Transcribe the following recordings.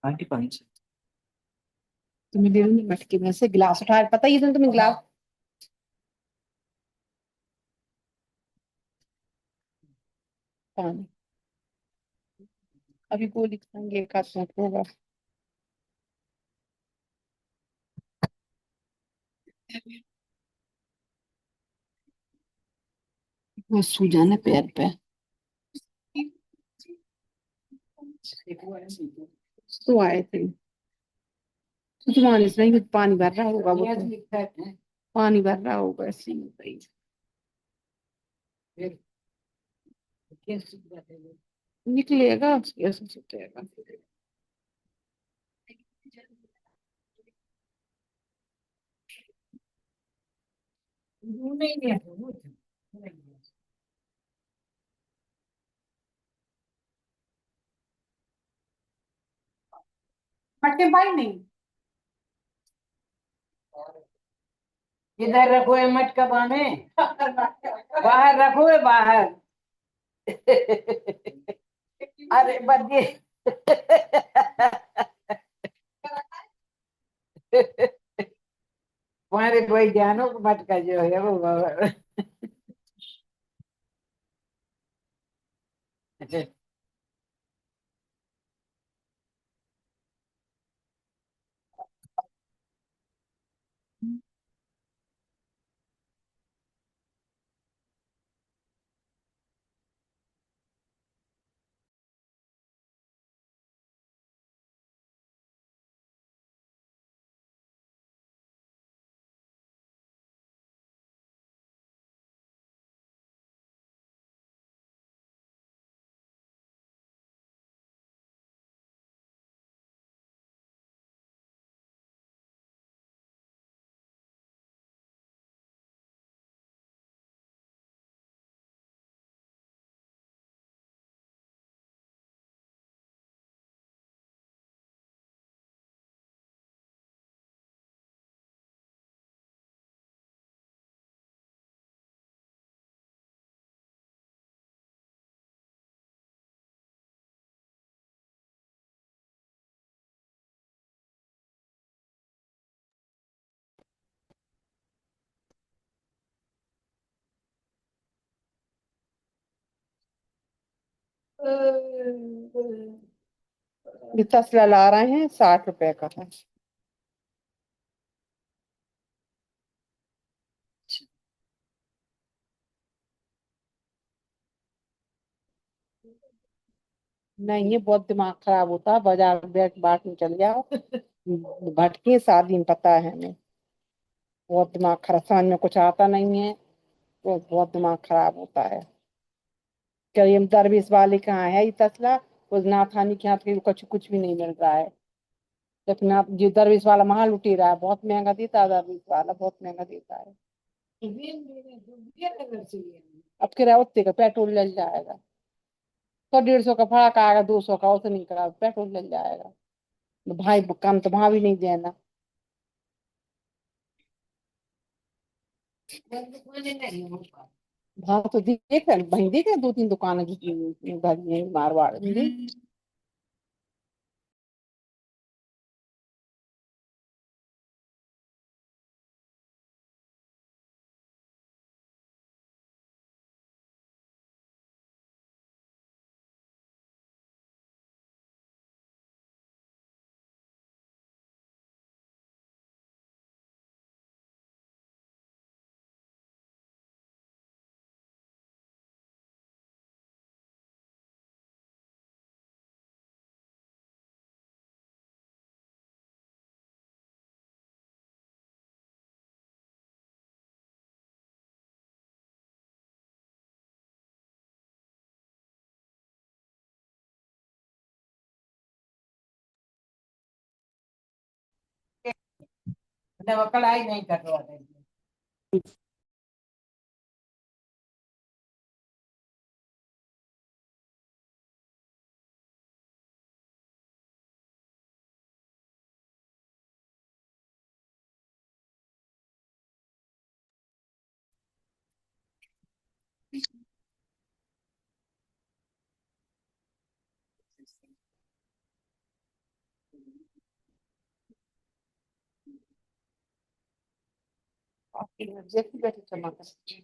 Aunty पानी से। तुम्हें दे दूंगी मटके में से गिलास उठा, पता ही है तुम्हें गिलास। पानी अभी गोली खाएंगे, एक हाथ सूट होगा। वो सूजन है पैर पे। तो आए थे तो तुम्हारे से नहीं, पानी भर रहा होगा वो तो। पानी भर रहा होगा ऐसे ही होता ही। निकलेगा कैसे छूटेगा। मटके भाई नहीं। इधर रखो है मटका बाने। बाहर रखो है बाहर। अरे बच्चे। तुम्हारे कोई जानो मटका जो है वो बाहर। ये तसला ला रहे हैं, 60 रुपए का है। नहीं, ये बहुत दिमाग खराब होता है, बाजार बैठ बाट में चल जाओ। भटके शादी में, पता है हमें। बहुत दिमाग खराब, समझ में कुछ आता नहीं है। तो बहुत दिमाग खराब होता है। करीम दरवेश वाले कहाँ है ये तसला। उस नाथानी के हाथ के कुछ कुछ भी नहीं मिल रहा है। लेकिन आप जो दरवेश वाला माल लुटी रहा है, बहुत महंगा देता है, दरवेश वाला बहुत महंगा देता है। अब किराया उतने का पेट्रोल लग जाएगा। 100 150 का फर्क आएगा, 200 का उतनी का पेट्रोल लग जाएगा। तो भाई कम तो भाव ही नहीं देना। भाव तो देख वहीं देखे, 2 3 दुकानें जो उधर में मारवाड़ में। कढ़ाई नहीं कटवा देंगे। आपकी जैसी बैठी चमक है।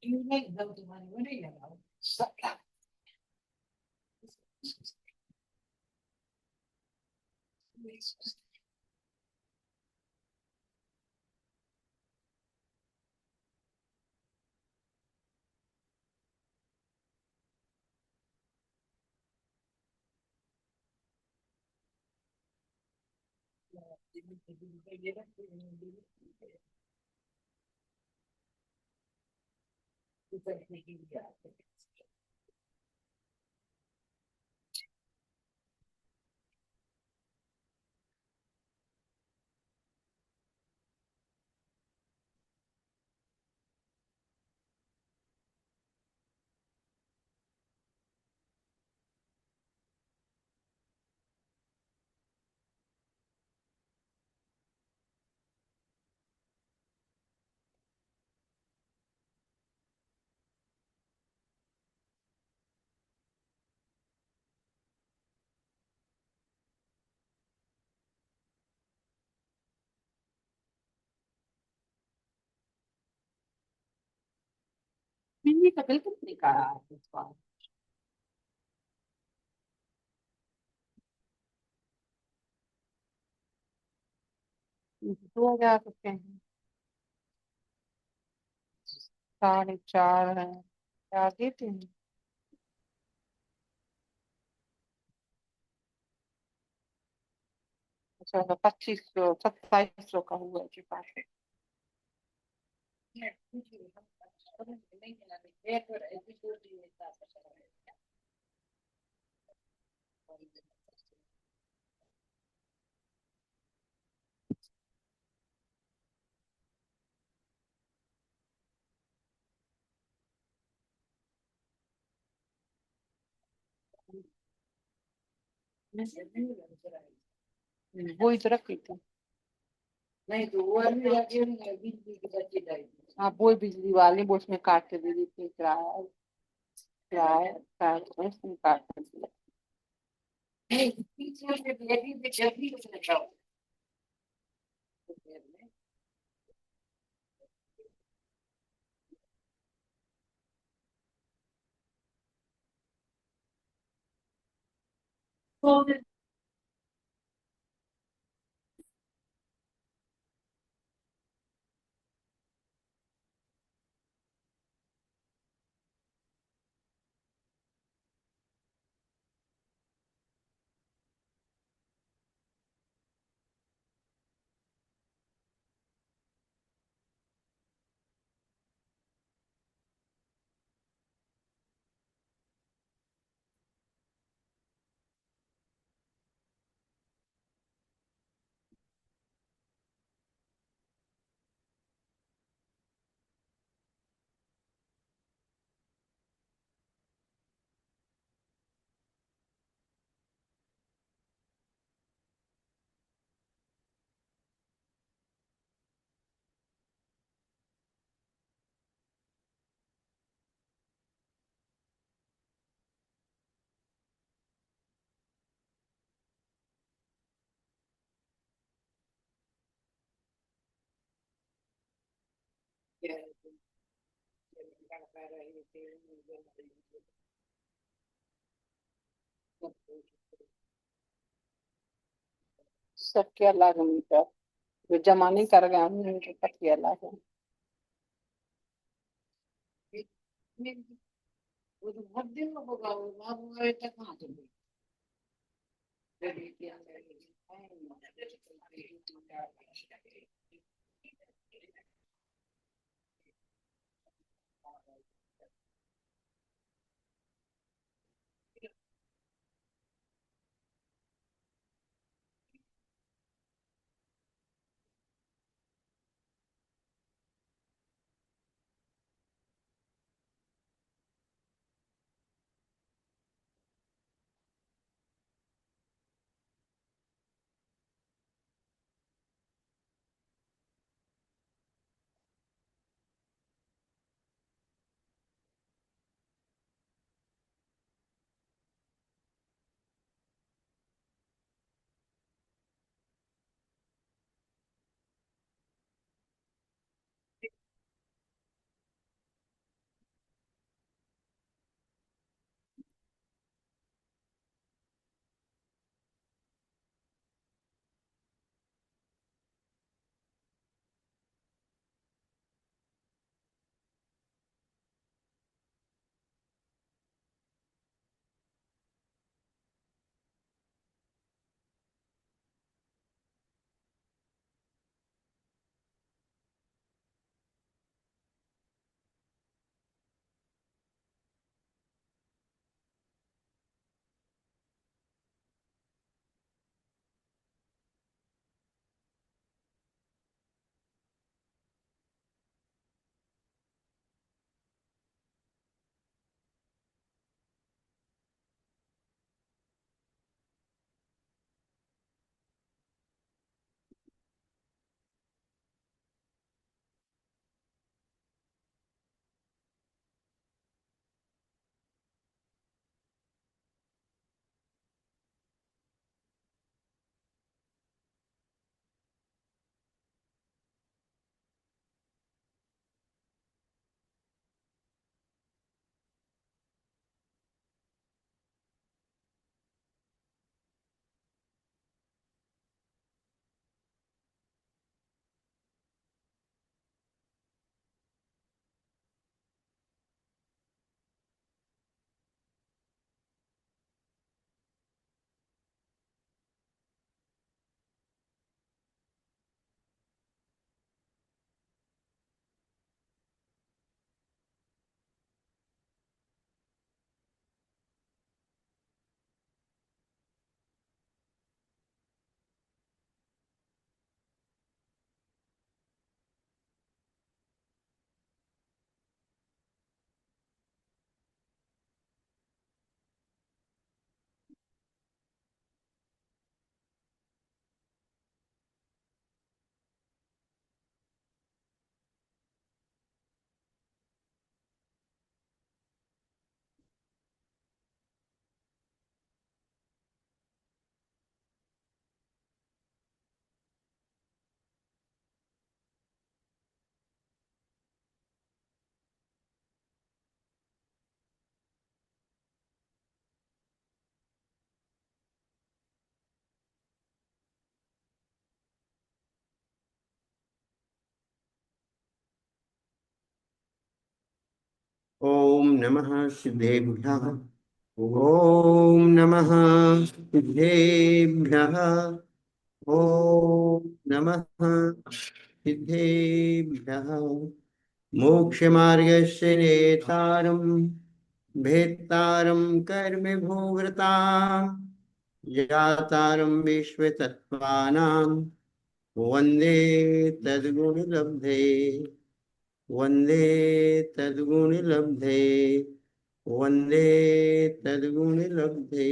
You make those money, what do you know? बिजली का बिल कितने का आया है इस बार? 2,000 रुपये हैं। 4.5 है, क्या देते हैं? अच्छा, 2500 2700 का हुआ के पास। वो इधर रखी थी। नहीं तो वो अभी रखे नहीं, बिजली की बच्ची जाएगी। हाँ, वो बिजली वाले वो उसमें काट के दे देते हैं, किराया किराया किराया तो उसमें काट के दे देते नहीं, पीछे से बेटी से जल्दी कुछ लगाओ। सबके अलग मीटर, जो जमा नहीं कर गए उनके सबके अलग है। वो तो बहुत दिन होगा, वो बाबू आए तक कहाँ चले? नमः सिद्धेभ्यः। ओम नमः सिद्धेभ्यः। ओम नमः सिद्धेभ्यः। मोक्षमार्गस्य नेतारं भेत्तारं कर्मभूवृतां यातारं विश्वतत्त्वानां वन्दे तद्गुणलब्धे। वन्दे तद्गुणलब्धे। वन्दे तद्गुणलब्धे।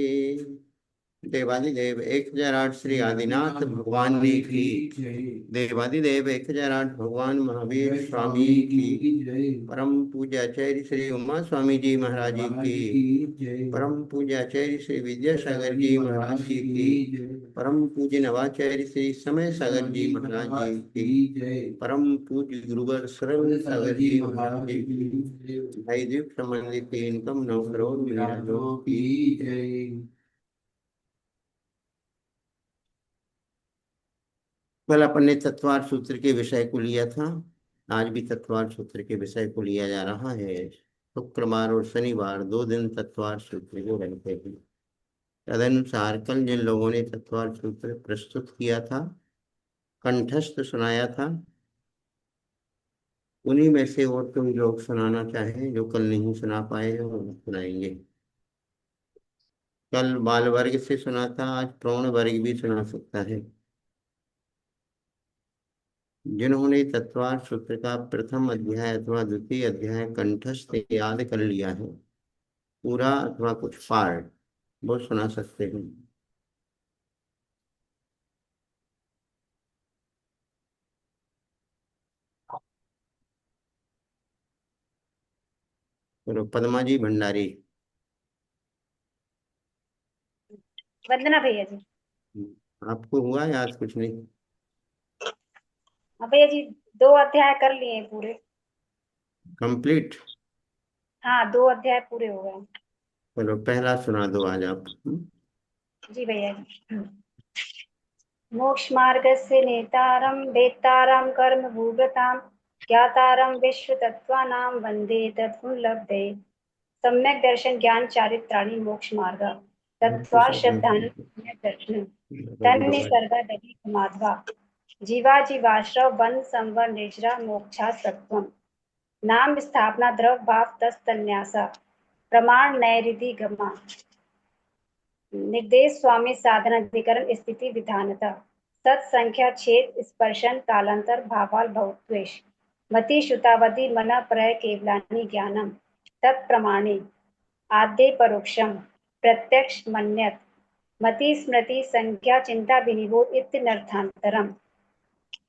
देवादिदेव 1008 श्री आदिनाथ भगवान ने की। देवादिदेव 1008 भगवान महावीर स्वामी की। परम पूज्याचार्य श्री उमा स्वामी जी महाराज जी की। परम पूज्याचार्य श्री विद्यासागर जी महाराज जी की। परम पूज्य नवाचार्य श्री समय सागर जी महाराज जी की। परम पूज्य गुरुवर सरल सागर जी महाराज जी की। भाई दीप संबंधित इनकम 9 करोड़ मेरा जो की। कल अपन ने तत्वार सूत्र के विषय को लिया था। आज भी तत्वार सूत्र के विषय को लिया जा रहा है। शुक्रवार और शनिवार 2 दिन तत्वार सूत्र को रहते हैं। तदनुसार कल जिन लोगों ने तत्वार सूत्र प्रस्तुत किया था, कंठस्थ सुनाया था, उन्हीं में से और कोई लोग सुनाना चाहे जो कल नहीं सुना पाए हैं वो सुनाएंगे। कल बाल वर्ग से सुना था, आज प्रौढ़ वर्ग भी सुना सकता है। जिन्होंने तत्वार सूत्र का प्रथम अध्याय अथवा द्वितीय अध्याय कंठस्थ याद कर लिया है, पूरा अथवा कुछ पार्ट, वो सुना सकते हैं। चलो पद्मा जी भंडारी। वंदना भैया जी। आपको हुआ याद कुछ नहीं? हाँ भैया जी, 2 अध्याय कर लिए हैं पूरे। कंप्लीट? हाँ, 2 अध्याय पूरे हो गए। चलो पहला सुना दो आज आप। जी भैया जी। मोक्ष मार्गस्य नेतारं वेत्तारं कर्म भूगतां ज्ञातारं विश्व तत्त्वानां वन्दे तद्गुणलब्धे। सम्यक दर्शन ज्ञान चारित्राणि मोक्ष मार्ग तत्त्वा श्रद्धान दर्शन तन्मे सर्गा दधि माधवा जीवा जीवाश्रव वन संवर निजरा मोक्षा सत्वम नाम स्थापना द्रव भाव तस्तन्यासा प्रमाण नैरिधि गमा निर्देश स्वामी साधना अधिकरण स्थिति विधानता सत्संख्या छेद स्पर्शन कालांतर भावाल भवत्वेश मति श्रुतावधि मन प्रय केवलानि ज्ञानम तत्प्रमाणे आद्य परोक्षम प्रत्यक्ष मन्यत मति स्मृति संख्या चिंता विनिबोध इत्यनर्थांतरम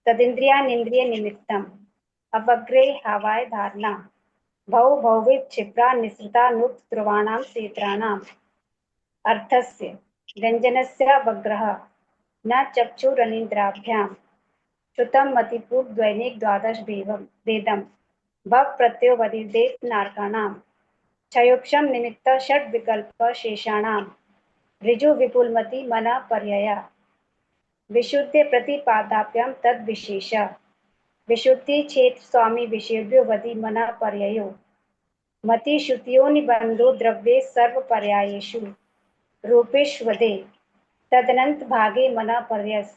तदिंद्रियानिंद्रिय निमित्तम अवग्रे हवाय धारणा भव भौवित क्षिप्रा निसृता नुक्त ध्रुवाणाम क्षेत्राणाम अर्थस्य व्यंजनस्य वग्रह न चक्षुरनिन्द्राभ्यां श्रुतं मतिपूर्व दैनिक द्वादश वेदम भव प्रत्ययो वदिदेत नारकाणां क्षयोक्षम निमित्त षड विकल्प शेषाणां ऋजु विपुलमति मना पर्यया विशुद्ध प्रतिपादाभ्यां तद विशेषा विशुद्धि क्षेत्र स्वामी विषेभ्यो वदि मना पर्ययो मति श्रुतियो निबंधो द्रव्ये सर्व पर्यायेषु रूपेष्वदे तदनंत भागे मना पर्यस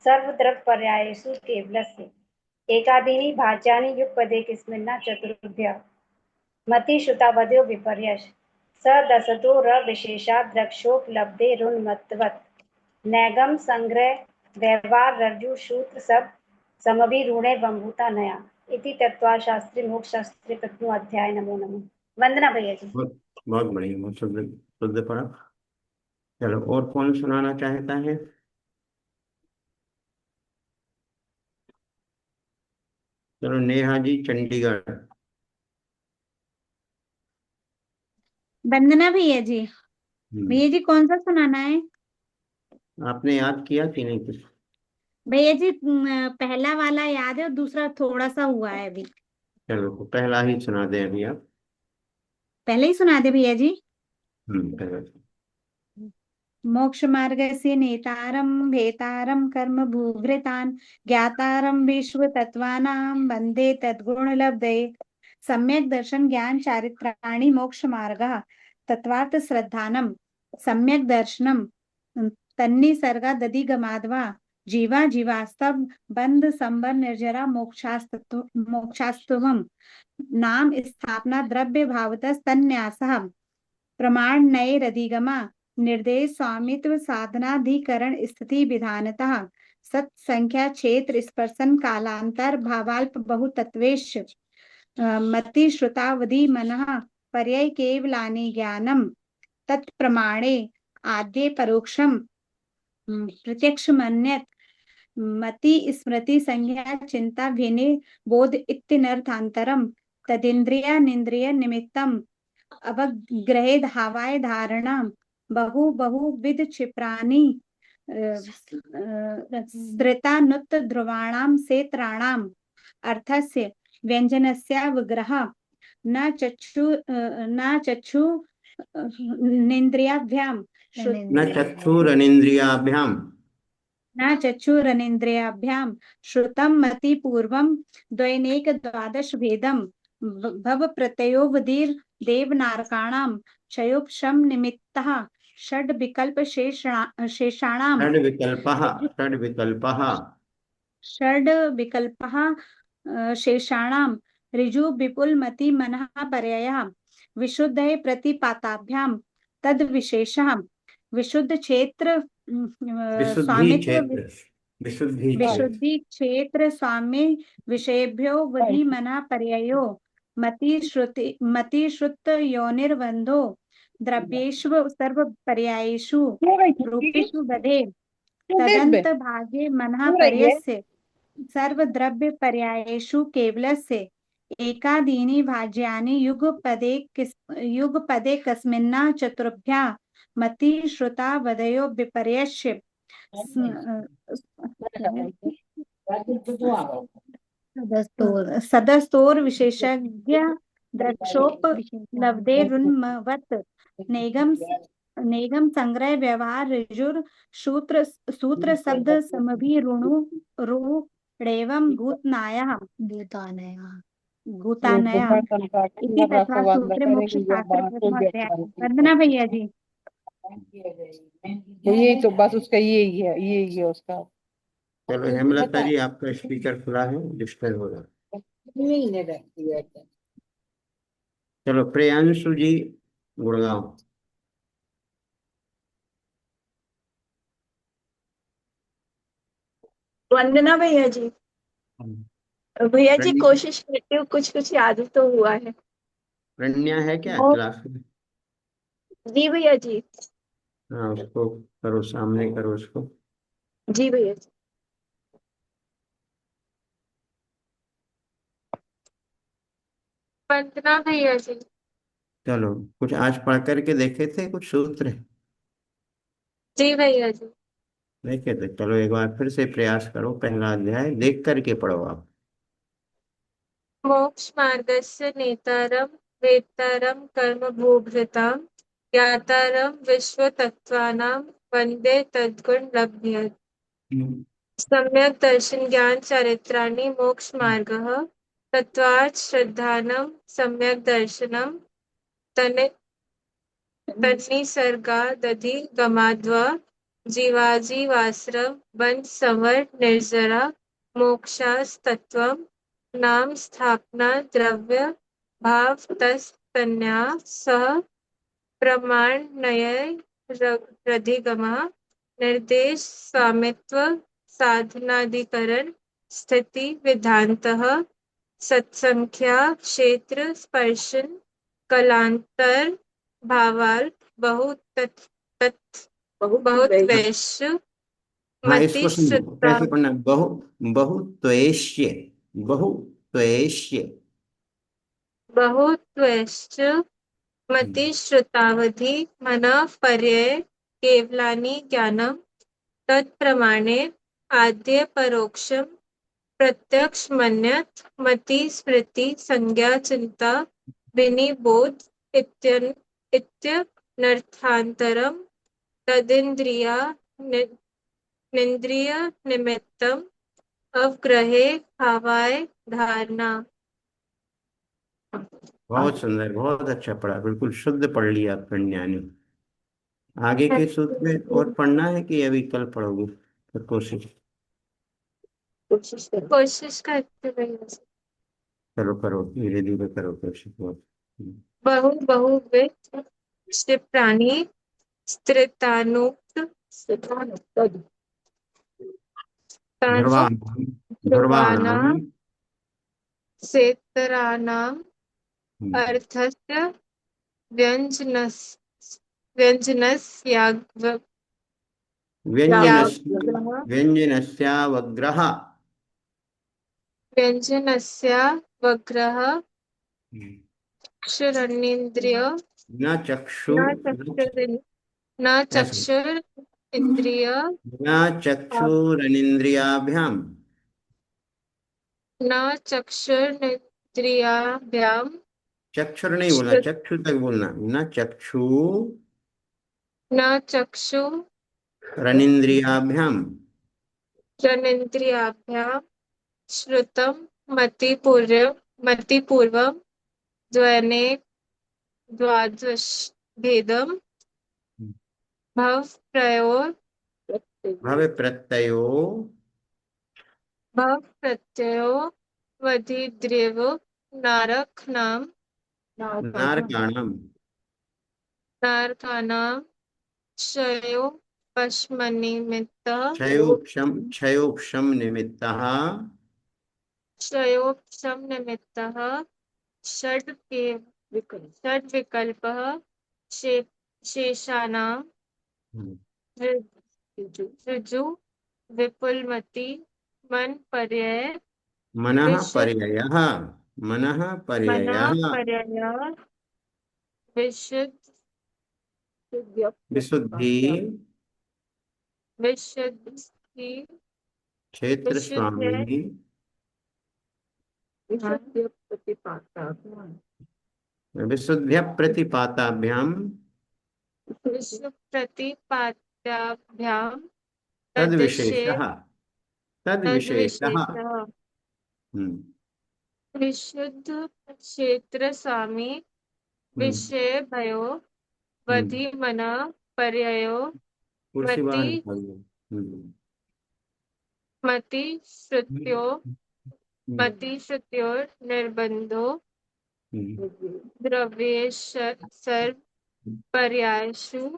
सर्वद्रव पर्यायेषु केवलस्य एकादीनि भाज्यानि युगपदे किस्मिन्ना चतुर्भ्य मति श्रुतावद्यो विपर्यस स दसतो र विशेषा द्रक्षोपलब्धे रुन्मत्वत् नैगम संग्रह व्यवहार रज्जु सूत्र सब समभिरूणे बंभूता नया इति तत्वशास्त्री मोक्ष शास्त्री प्रथम अध्याय। नमो नमः। वंदना भैया जी। बहुत बहुत बढ़िया, बहुत शुद्ध शुद्ध पढ़ा। चलो और कौन सुनाना चाहता है? चलो नेहा जी चंडीगढ़। वंदना भैया जी। भैया जी कौन सा सुनाना है? आपने याद किया कि नहीं कुछ? भैया जी पहला वाला याद है और दूसरा थोड़ा सा हुआ है अभी। चलो तो पहला ही सुना दे अभी आप। पहले ही सुना दे भैया जी। पहला। मोक्ष मार्गस्य नेतारं भेतारं कर्म भूभृतान् ज्ञातारं विश्व तत्त्वानां वन्दे तद्गुणलब्धये सम्यक दर्शन ज्ञान चारित्राणि मोक्ष मार्गः तत्वार्थ श्रद्धानम सम्यक दर्शनम तन्निसर्गादधिगमाद्वा जीवा जीवास्तव बंध संबर निर्जरा मोक्षास्तुवम नाम स्थापना द्रव्य भावतः तन्यासः प्रमाण नैरधिगमा निर्देश स्वामित्व साधनाधिकरण स्थिति विधानतः सत्संख्या क्षेत्र स्पर्शन कालांतर भावाल्प बहुतत्वेश मति श्रुतावधि मनः पर्याय केवलानि ज्ञानम तत्प्रमाणे आद्ये परोक्षम प्रत्यक्ष मन्यत मति स्मृति संज्ञा चिंता भेने बोध इत्यनर्थांतरम तदिंद्रिया निंद्रिय निमित्तम अवग्रहे धावाय धारणा बहुविध क्षिप्राणि स्मृतानुत ध्रुवाणाम सेत्राणाम अर्थस्य व्यंजनस्यावग्रह न चक्षु निन्द्रियाभ्याम न चक्षुरनिन्द्रियाभ्याम न चक्षुरनिन्द्रियाभ्याम श्रुतं मति पूर्वं द्वैनेक द्वादश भेदम भव प्रत्ययोवधीर देवनारकाणां क्षयोपशम निमित्तः षड विकल्प शेषाणां षड विकल्पः शेषाणां ऋजु विपुल मति मनः पर्यायः विशुद्धये प्रतिपाताभ्यां तद विशेषः विशुद्ध क्षेत्र स्वामित्व विशुद्धि क्षेत्र स्वामी विषयेभ्यो वधि मना पर्यायो मति श्रुत योनिर्बंधो द्रव्येषु सर्व पर्यायेषु रूपेषु बधे तदंत भागे मनः पर्यस्य सर्व द्रव्य पर्यायेषु केवलस्य एकादीनि भाज्यानि युगपदे कस्मिन्ना चतुर्भ्या मति श्रुता वदयो विपर्यस्य सदस्तोर विशेषज्ञ द्रक्षोपलब्धेरुन्मवत् नेगम संग्रह व्यवहार ऋजुर सूत्र शब्द समभिरुणुरुणेवं भूतानया इति तथा सूत्रे मोक्ष शास्त्र प्रथम अध्याय। वंदना भैया जी। यही तो बस उसका यही है उसका। चलो हेमलता जी, आपका स्पीकर खुला है, डिस्टर्ब हो रहा है। चलो प्रियांशु जी, गुड़गांव। वंदना भैया जी। भैया जी कोशिश करती हूँ, कुछ याद तो हुआ है। रन्या है क्या क्लास में? जी भैया जी। हाँ, उसको करो, सामने करो उसको। जी भैया जी। वंदना भैया जी। चलो कुछ आज पढ़ करके देखे थे कुछ सूत्र? जी भैया जी। देखे थे? चलो एक बार फिर से प्रयास करो, पहला अध्याय देख करके पढ़ो आप। मोक्ष मार्गस्य नेतारम वेत्तारम कर्म भूभृताम ज्ञातारम विश्व तत्वानां वंदे तद्गुण लभ्यते। सम्यक दर्शन ज्ञान चारित्राणि मोक्ष मार्गः तत्वार्थ श्रद्धानं सम्यक दर्शनम तन्निसर्गादधिगमाद्वा जीवाजीवाश्रम बंध संवर निर्जरा मोक्षास्तत्वम नाम स्थापना द्रव्य भाव तन्यासः प्रमाण नय रधिगमा निर्देश स्वामित्व साधनाधिकरण स्थिति विधानतः सत्संख्या क्षेत्र स्पर्शन कलांतर भावाल बहुत वैश्य हाँ, मति इसको सुनो श्रुता कैसे पढ़ना। बहुत्वेश्य बहुत्वेश्य बहुत्वैश्च मति श्रुतावधि मनः पर्यय केवलानि ज्ञानम तत्प्रमाणे आद्य परोक्षम प्रत्यक्ष मन्यत मति स्मृति संज्ञा चिंता विनिबोध इत्यनर्थांतरम तदिंद्रिया निंद्रिय निमित्तम अवग्रहे भावाय धारणा बहुत सुंदर, बहुत अच्छा पढ़ा, बिल्कुल शुद्ध पढ़ लिया कन्या ने। आगे के सूत्र और पढ़ना है कि अभी कल पढ़ोगे? फिर कोशिश कोशिश करते रहिए। करो, करो धीरे धीरे करो कोशिश बहुत। बहुविध क्षिप्राणि स्त्रितानुक्त तानु ध्रुवाणाम, ध्रुवाणाम। ध्रुवाणां सेतराणाम् हम्म, अर्थस्य व्यञ्जनस् व्यञ्जनस्याग्र व्यञ्जनस्य, यावग्रः व्यञ्जनस्यावग्रः। व्यञ्जनस्यावग्रः हम्म, चक्षुरनिन्द्रिय न चक्षु, न चक्षुरिन् न ऐसे, चक्षुरिन्द्रिय न चक्षुरनिन्द्रियाभ्याम। न चक्षुरिन्द्रियाभ्यां चक्षुर नहीं बोलना, चक्षु तक बोलना, न चक्षु न चक्षु रनिन्द्रियाभ्याम। जनेन्द्रियाभ्यां श्रुतं मतिपूर्वं द्वने द्वादश भेदं भव भव प्रत्ययो प्रत्ययो वधिद्रेव नारकाणां नारकाणाम। नारकाणां क्षयो पश्मनिमित्तः क्षयोक्षम निमित्तः। क्षयोपशम निमित्तः षड्विकल्पः शे- शेषाणां ऋजु विपुलमति मन पर्यय मनः विशुद्ध पर्ययः, मनः मना पर्ययः। पर्यय विशुद्ध विशुद्धि विशुद्धि क्षेत्र विशुद्ध स्वामी। विशुद्ध्य प्रतिपाताभ्याम विश्व प्रतिपाद्याभ्यां तद तद्विषे विशेषः, तद विशेषः। तद्विशेषः हम्म, विशुद्ध क्षेत्र स्वामी हम्म, विषय भयो हम्म। वधि मना पर्ययो कुर्सी मति बाहर निकालिए। मति श्रुत्यो हम्म, मति श्रुत्यो निर्बंधो हम्म, द्रव्येश सर्व पर्यायषु हम्म,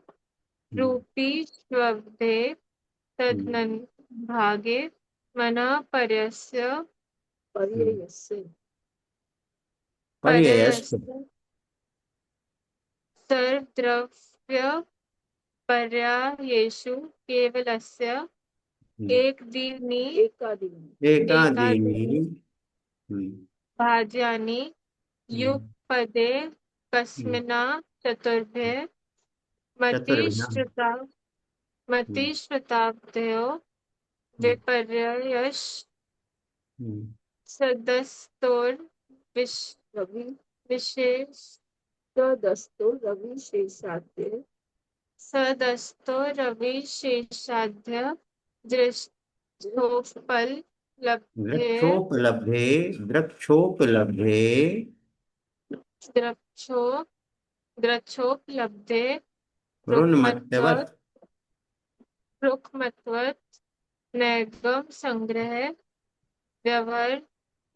रूपी स्वब्दे हम्म, तदनन् भागे मना हम्म। पर्ययस्थ। पर्ययस्य सर्वद्रव्य पर्यायेषु केवलस्य हम्म, एकदीनि एकादीनि। एकादीनि हम्म, भाज्यानि हम्म, युगपदे हम्म। कस्मिन् चतुर्भे चतुर्भ्यां। हम्म, मतिश्रुताब्दयो हम्म, विपर्ययश् हम्म। सदस्तोर विशेष सदस्तो रविशेषाध्य दृष्टोपल लब्धे वृक्षोपलब्धे, वृक्षोपलब्धे। द्रक्षो द्रक्षोपलब्धे रुक्मत्वत् रुन्मत्तवत्। रुक्मत्वत् नैगम संग्रह व्यवहार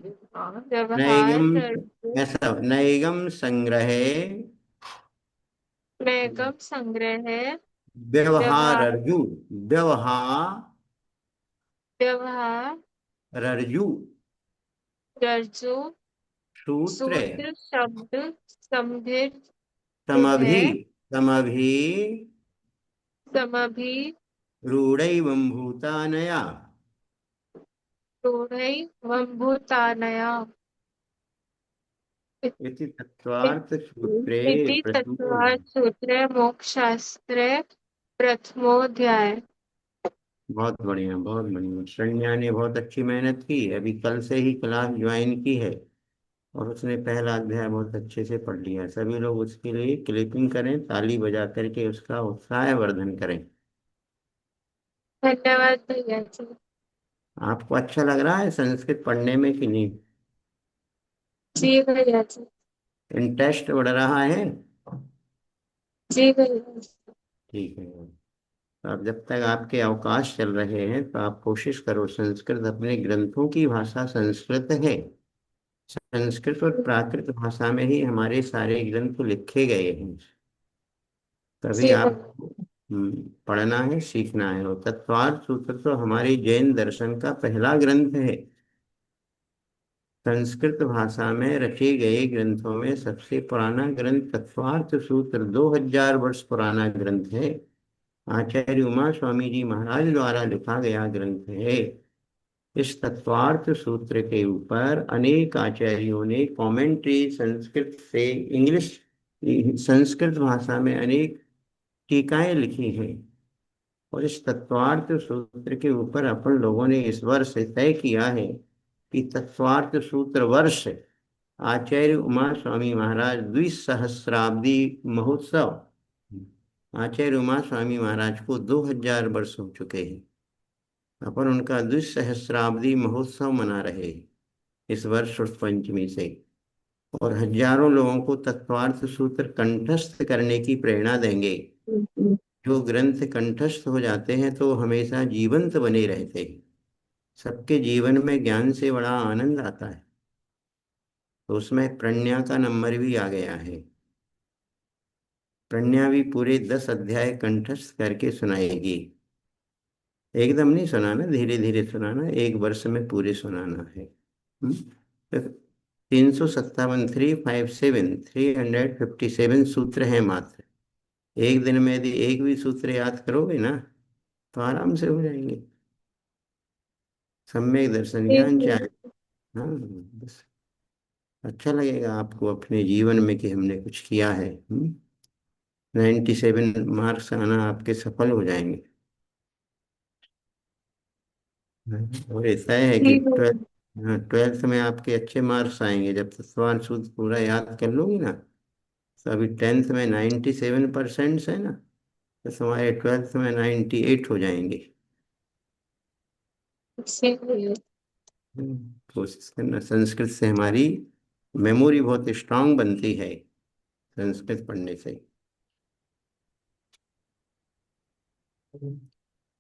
नैगम, व्यवहार ऐसा नैगम संग्रहे नैगम संग्रह व्यवहार व्यवहारर्जु, व्यवहारर्जु। व्यवहार रज्जु सूत्रे सूत्र शब्द संभिर समभि, है समभि समभि रूढ़ैवं भूतानया। रूढ़ै वम्भूतानया इति तत्वार्थ सूत्रे इति प्रथमो। तत्त्वात् सूत्रे मोक्षशास्त्रे प्रथमोऽध्याय। बहुत बढ़िया, बहुत बढ़िया। शरण्या ने बहुत अच्छी मेहनत की, अभी कल से ही क्लास ज्वाइन की है और उसने पहला अध्याय बहुत अच्छे से पढ़ लिया। सभी लोग उसके लिए क्लिपिंग करें, ताली बजा करके उसका उत्साह वर्धन करें। धन्यवाद भैया जी। आपको अच्छा लग रहा है संस्कृत पढ़ने में कि नहीं? जी भैया जी। इंटरेस्ट बढ़ रहा है? जी भैया। ठीक है। तो अब जब तक आपके अवकाश चल रहे हैं तो आप कोशिश करो, संस्कृत अपने ग्रंथों की भाषा संस्कृत है। संस्कृत और प्राकृत भाषा में ही हमारे सारे ग्रंथ लिखे गए हैं। तभी जी आप भैया। पढ़ना है, सीखना है। और तत्वार्थ सूत्र तो हमारे जैन दर्शन का पहला ग्रंथ है। संस्कृत भाषा में रचे गए ग्रंथों में सबसे पुराना ग्रंथ तत्वार्थ सूत्र 2000 वर्ष पुराना ग्रंथ है। आचार्य उमा स्वामी जी महाराज द्वारा लिखा गया ग्रंथ है। इस तत्वार्थ सूत्र के ऊपर अनेक आचार्यों ने कमेंट्री संस्कृत से इंग्लिश, संस्कृत भाषा में अनेक टीकाएं लिखी हैं। और इस तत्वार्थ सूत्र के ऊपर अपन लोगों ने इस वर्ष तय किया है कि तत्वार्थ सूत्र वर्ष आचार्य उमा स्वामी महाराज द्विसहस्राब्दी महोत्सव। आचार्य उमा स्वामी महाराज को 2000 वर्ष हो चुके हैं। अपन उनका द्विसहस्राब्दी महोत्सव मना रहे हैं इस वर्ष उस पंचमी से। और हजारों लोगों को तत्वार्थ सूत्र कंठस्थ करने की प्रेरणा देंगे। जो ग्रंथ कंठस्थ हो जाते हैं तो हमेशा जीवंत बने रहते हैं। सबके जीवन में ज्ञान से बड़ा आनंद आता है। तो उसमें प्रज्ञा का नंबर भी आ गया है। प्रज्ञा भी पूरे 10 अध्याय कंठस्थ करके सुनाएगी। एकदम नहीं सुनाना, धीरे धीरे सुनाना, एक वर्ष में पूरे सुनाना है। 357 357 सूत्र हैं मात्र। एक दिन में यदि एक भी सूत्र याद करोगे ना तो आराम से हो जाएंगे। सम्यक दर्शन जी ज्ञान चाहे। भैया। हाँ, बस अच्छा लगेगा आपको अपने जीवन में कि हमने कुछ किया है। 97 मार्क्स आना आपके सफल हो जाएंगे। और ऐसा है कि जी भैया। 12th में आपके अच्छे मार्क्स आएंगे जब तत्वार्थ सूत्र पूरा याद कर लोगी ना। तो अभी 10th में 97% है ना, तो तुम्हारे 12th में 98 हो जाएंगे। जी भैया। कोशिश करना। संस्कृत से हमारी मेमोरी बहुत स्ट्रांग बनती है संस्कृत पढ़ने से।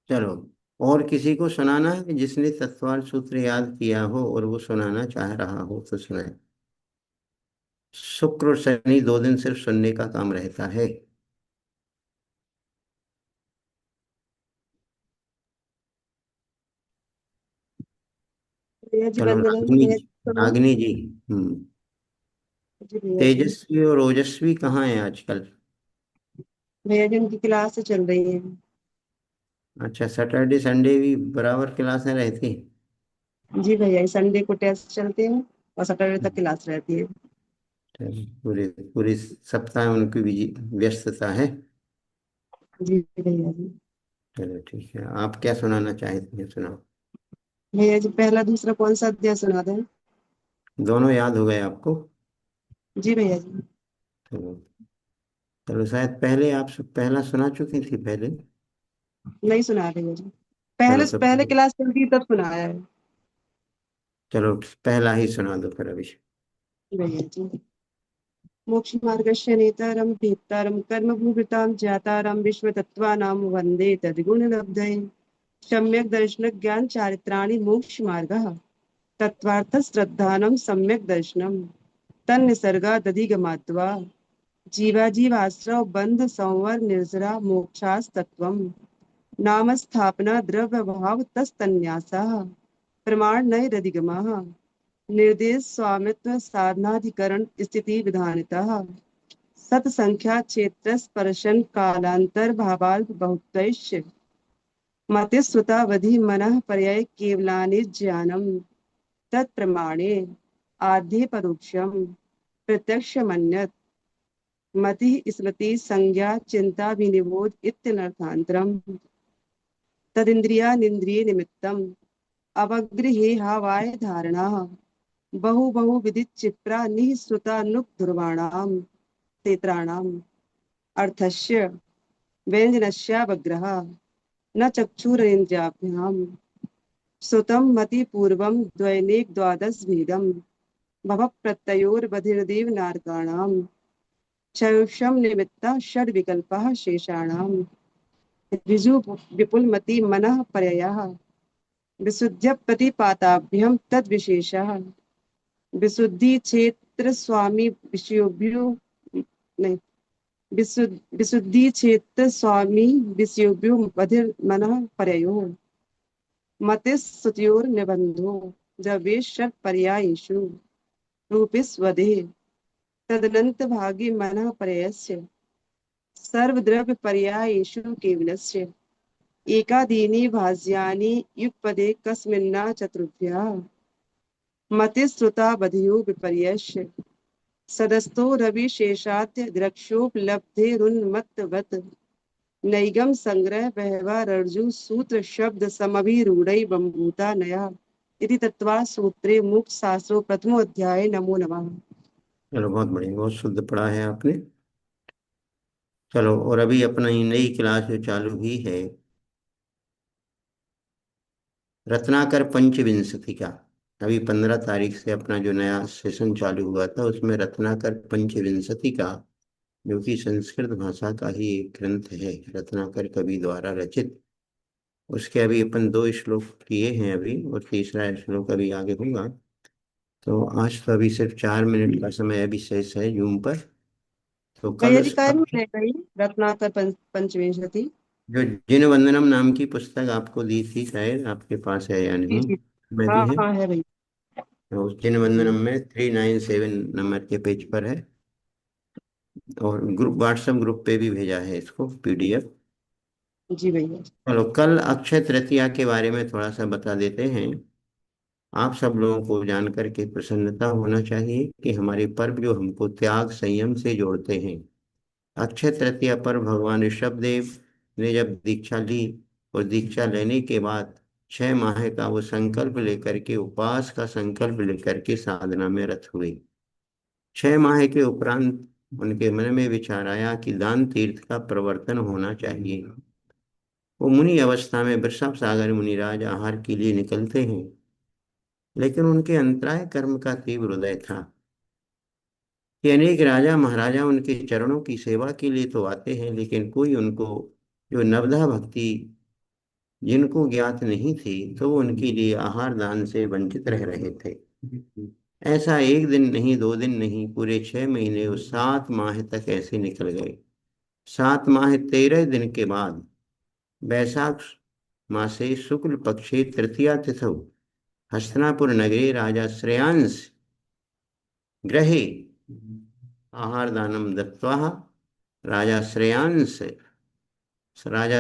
चलो, और किसी को सुनाना है जिसने तत्वार्थ सूत्र याद किया हो और वो सुनाना चाह रहा हो तो सुनाए। शुक्र और शनि 2 दिन सिर्फ सुनने का काम रहता है। भैया जी चलो, वंदना। रागिनी भैया जी। जी सुनो। रागिनी जी। हम्म। जी भैया जी। तेजस्वी और ओजस्वी कहाँ है आजकल? भैया जी उनकी क्लास चल रही है। अच्छा, सैटरडे संडे भी बराबर क्लासें रहती हैं? जी भैया, संडे को टेस्ट चलते हैं और सैटरडे तक क्लास रहती है। चलो, पूरे पूरे सप्ताह उनकी व्यस्तता है। जी भैया जी। चलो ठीक है, आप क्या सुनाना चाहते हैं सुनाओ। भैया जी पहला दूसरा कौन सा अध्याय सुना दें? दोनों याद हो गए आपको? जी भैया जी। चलो। चलो, शायद पहले आप सब पहला सुना चुकी थी पहले। नहीं सुना भैया जी। चलो पहले तो पहले क्लास चलती तब सुनाया है। चलो पहला ही सुना दो फिर अभी। जी भैया जी। मोक्ष मार्गस्य नेतारम भीतारम कर्म भूभृतां ज्ञातारम विश्व तत्वानां वंदे तद्गुण लब्धये सम्यक दर्शन ज्ञान चारित्राणि मोक्ष मार्गः तत्वार्थ श्रद्धानं सम्यक दर्शनम तन्निसर्गादधिगमात्वा जीवाजीवाश्रव बंध संवर निर्जरा मोक्षास्तत्वम् नाम स्थापना द्रव्य भाव तस्तन्यासः प्रमाण नैरधिगमः निर्देश स्वामित्व साधनाधिकरण स्थिति विधानितः सत्संख्या क्षेत्र स्पर्शन कालांतर भावाल्प बहुत्वैश्य मतिस्वतावधि मनः पर्याय केवलानि ज्ञानम तत्प्रमाणे आद्ये परोक्षम प्रत्यक्ष मन्यत मति स्मृति संज्ञा चिंता विनिबोध इत्यनर्थांतरम तदिंद्रियानिंद्रिय निमित्तम अवगृहे हावाय धारणा बहु बहु विदित चिप्रा निःसृता नुक दुर्वाणाम क्षेत्राणाम अर्थस्य व्यंजनस्यावग्रह न चक्षुरेन्द्रियाभ्याम श्रुतं मति पूर्वं द्वैनेक द्वादश भेदम भव प्रत्ययोर्बधिर्देव नारकाणां चौषम निमित्ता षड विकल्पः शेषाणां ऋजु विपुलमति मनः परयः विशुद्ध्य प्रतिपाताभ्यम तद विशेषः विशुद्धि क्षेत्र स्वामी विषयोभ्यो नहीं विशुद्धि क्षेत्र स्वामी विषयोभ्यो बधिर मनः परयो मतिस्तुत्योर निबंधो द्रव्ये षट पर्यायेषु रूपिस्वदे तदनंत भागी मनः परयस्य सर्वद्रव्य पर्यायेषु केवलस्य एकादीनि भाज्यानि युगपदे कस्मिन्ना चतुर्भ्यः मतिश्रुता बधियो विपर्यस्य सदस्तो रविशेषात्य द्रक्षोपलब्धेरुन्मत्तवत् नैगम संग्रह बहवारर्जु सूत्र शब्द समभिरूढ़ै बम्भूता नया इति तत्वा सूत्रे मुक्त शास्त्रो प्रथमो अध्याय। नमो नमः। चलो बहुत बढ़िया, बहुत शुद्ध पढ़ा है आपने। चलो, और अभी अपना ही नई क्लास जो चालू हुई है, रत्नाकर पंचविंशति का, अभी 15 तारीख से अपना जो नया सेशन चालू हुआ था उसमें रत्नाकर पंचविंशति का, जो कि संस्कृत भाषा का ही एक ग्रंथ है, रत्नाकर कवि द्वारा रचित, उसके अभी अपन 2 श्लोक किए हैं अभी, और तीसरा श्लोक अभी आगे होगा। तो आज तो अभी सिर्फ 4 मिनट का समय अभी शेष है जूम पर। तो कल कई अधिकार में रहेगा ये रत्नाकर पंचविंशति। जो जिन वंदनम नाम की पुस्तक आपको दी थी, शायद आपके पास है या जी नहीं, जी में हाँ भी है। हाँ है भाई। तो उस जिन वंदनम में 397 नंबर के पेज पर है, और ग्रुप व्हाट्सएप ग्रुप पे भी भेजा है इसको PDF। जी भैया। चलो, कल अक्षय तृतीया के बारे में थोड़ा सा बता देते हैं। आप सब लोगों को जान करके प्रसन्नता होना चाहिए कि हमारे पर्व जो हमको त्याग संयम से जोड़ते हैं। अक्षय तृतीया पर भगवान ऋषभ देव ने जब दीक्षा ली, और दीक्षा लेने के बाद 6 माह का वो संकल्प लेकर के, उपवास का संकल्प लेकर के साधना में रत हुए। 6 माह के उपरांत उनके मन में विचार आया कि दान तीर्थ का प्रवर्तन होना चाहिए। वो मुनि अवस्था में वृषभ सागर मुनिराज आहार के लिए निकलते हैं, लेकिन उनके अंतराय कर्म का तीव्र उदय था कि अनेक राजा महाराजा उनके चरणों की सेवा के लिए तो आते हैं, लेकिन कोई उनको, जो नवधा भक्ति जिनको ज्ञात नहीं थी, तो वो उनके लिए आहार दान से वंचित रह रहे थे। ऐसा 1 दिन नहीं, 2 दिन नहीं, पूरे 6 महीने और 7 माह तक ऐसे निकल गए। 7 माह 13 दिन के बाद वैशाख मासे शुक्ल पक्षे तृतीया तिथौ हस्तिनापुर नगरे राजा श्रेयांस गृहे आहार दानम दत्वा राजा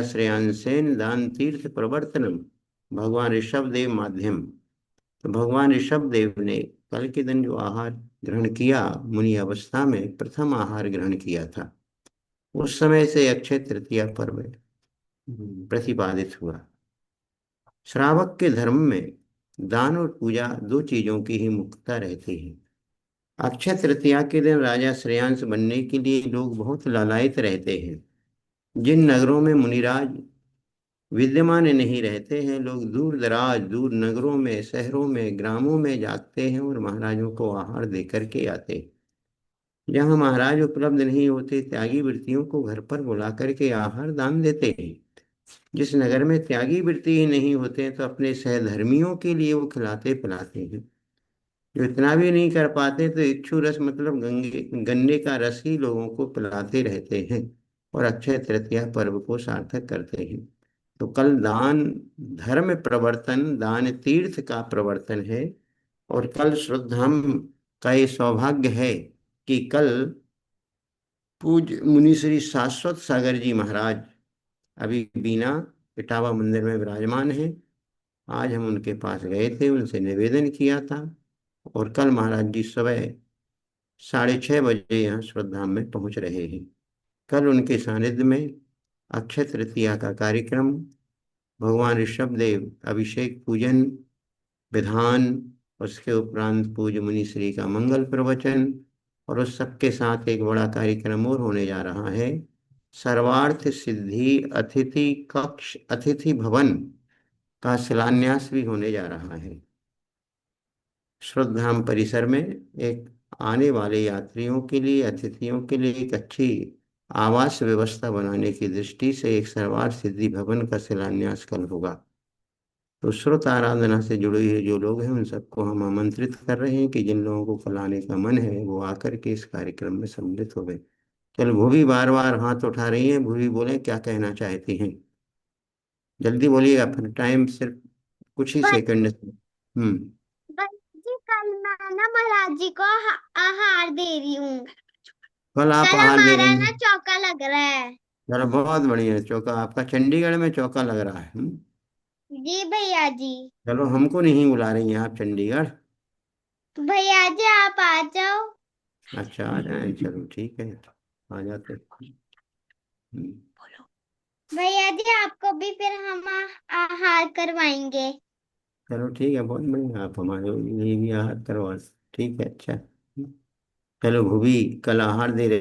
श्रेयांसेन दान तीर्थ प्रवर्तनम भगवान ऋषभ देव माध्यम। तो भगवान ऋषभ देव ने कल के दिन जो आहार ग्रहण किया, मुनि अवस्था में प्रथम आहार ग्रहण किया था, उस समय से अक्षय तृतीया पर्व प्रतिपादित हुआ। श्रावक के धर्म में दान और पूजा 2 चीजों की ही मुख्यता रहती है। अक्षय तृतीया के दिन राजा श्रेयांस बनने के लिए लोग बहुत लालायित रहते हैं। जिन नगरों में मुनिराज विद्यमान नहीं रहते हैं, लोग दूर दराज, दूर नगरों में, शहरों में, ग्रामों में जाते हैं और महाराजों को आहार दे करके आते हैं। जहाँ महाराज उपलब्ध नहीं होते, त्यागी वृत्तियों को घर पर बुला करके आहार दान देते हैं। जिस नगर में त्यागी वृत्ति ही नहीं होते हैं, तो अपने सहधर्मियों के लिए वो खिलाते पिलाते हैं। जो इतना भी नहीं कर पाते, तो इक्षु रस मतलब गन्ने का रस ही लोगों को पिलाते रहते हैं, और अक्षय तृतीया पर्व को सार्थक करते हैं। तो कल दान धर्म प्रवर्तन, दान तीर्थ का प्रवर्तन है। और कल श्रद्धाम का ये सौभाग्य है कि कल पूज्य मुनि श्री शाश्वत सागर जी महाराज अभी बीना इटावा मंदिर में विराजमान हैं। आज हम उनके पास गए थे, उनसे निवेदन किया था, और कल महाराज जी सुबह 6:30 बजे यहाँ श्रद्धाम में पहुँच रहे हैं। कल उनके सानिध्य में अक्षय तृतीया का कार्यक्रम, भगवान ऋषभ देव अभिषेक पूजन विधान, उसके उपरांत पूज्य मुनि श्री का मंगल प्रवचन, और उस सबके साथ एक बड़ा कार्यक्रम और होने जा रहा है। सर्वार्थ सिद्धि अतिथि कक्ष, अतिथि भवन का शिलान्यास भी होने जा रहा है। श्रद्धाम परिसर में एक आने वाले यात्रियों के लिए, अतिथियों के लिए एक अच्छी आवास व्यवस्था बनाने की दृष्टि से एक सरवार सिद्धि भवन का शिलान्यास कल होगा। तो श्रुत आराधना से जुड़े हुए जो लोग हैं उन सबको हम आमंत्रित कर रहे हैं कि जिन लोगों को कल आने का मन है वो आकर के इस कार्यक्रम में सम्मिलित हो गए। चल, भूवी बार बार हाथ उठा रही हैं। भूवी बोले, क्या कहना चाहती हैं? जल्दी बोलिएगा, फिर टाइम सिर्फ कुछ ही सेकंड। जी, कल मैं ना महाराज जी को आहार दे रही हूँ। कल आप कल आहार दे हमारा रही ना हैं? चौका लग रहा है। चलो, बहुत बढ़िया। चौका आपका चंडीगढ़ में चौका लग रहा है। जी भैया जी। चलो, हमको नहीं बुला रही हैं आप चंडीगढ़? भैया जी आप आ जाओ। अच्छा, आ जाए, चलो ठीक है, आ जाते हैं। हम्म, भैया जी आपको भी फिर हम आहार करवाएंगे। चलो ठीक है, बहुत बढ़िया। आप हमारे लिए भी आहार करवा। ठीक है, अच्छा। चलो, भूवी कल आहार दे रहे